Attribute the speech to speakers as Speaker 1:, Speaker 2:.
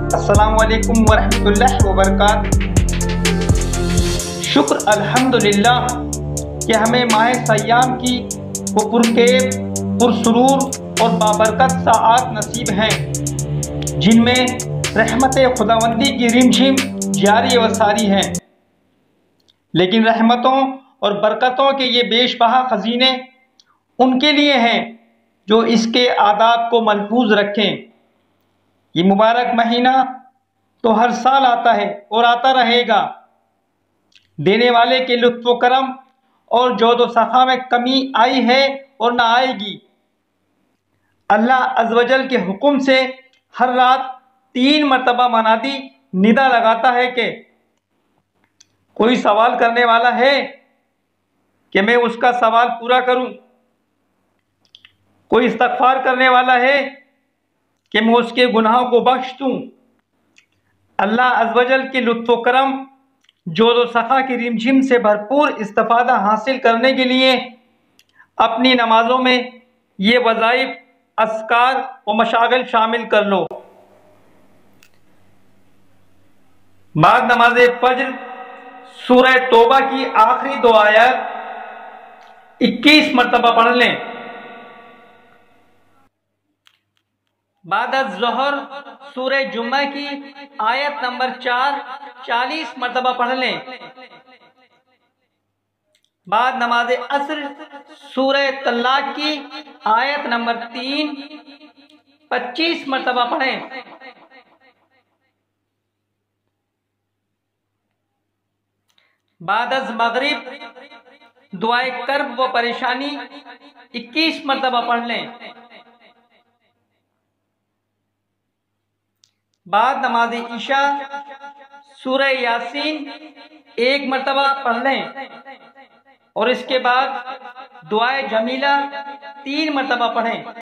Speaker 1: अस्सलामु अलैकुम वरहमतुल्लाहि वबरकातुहू। शुक्र अल्हम्दुलिल्लाह कि हमें माह सय्याम की वो पुरकेब, पुरसुरूर और बाबरकत साआत नसीब हैं, जिनमें रहमत खुदावंदी की रिमझिम जारी व सारी हैं। लेकिन रहमतों और बरकतों के ये बेशबहा खजीने उनके लिए हैं जो इसके आदाब को महफूज रखें। ये मुबारक महीना तो हर साल आता है और आता रहेगा। देने वाले के लुत्फ़ व करम और जोद व सखा में कमी आई है और ना आएगी। अल्लाह अज़्ज़वजल के हुक्म से हर रात 3 मरतबा मनादी निदा लगाता है कि कोई सवाल करने वाला है कि मैं उसका सवाल पूरा करूं, कोई इस्तग़फ़ार करने वाला है कि मैं उसके गुनाहों को बख्श दूं। अल्लाह अज़्ज़वजल के लुत्फ़ व करम, जोद व सखा की रिमझिम से भरपूर इस्तिफ़ादा हासिल करने के लिए अपनी नमाजों में ये वज़ाइफ, अस्कार व मशागिल शामिल कर लो। बाद नमाज फज्र सूरह तौबा की आखिरी 2 आयत 21 मरतबा पढ़ लें। बाद ज़ोहर सूरह जुम्मा की आयत नंबर 4 40 मरतबा पढ़ लें। बाद नमाज असर सूरह तलाक की आयत नंबर 3 25 मरतबा पढ़ें। बाद मगरिब दुआए कर्ब व परेशानी 21 मरतबा पढ़ लें। बाद नमाज ईशा सूरह यासीन 1 मरतबा पढ़ लें और इसके बाद दुआए जमीला 3 मरतबा पढ़ें।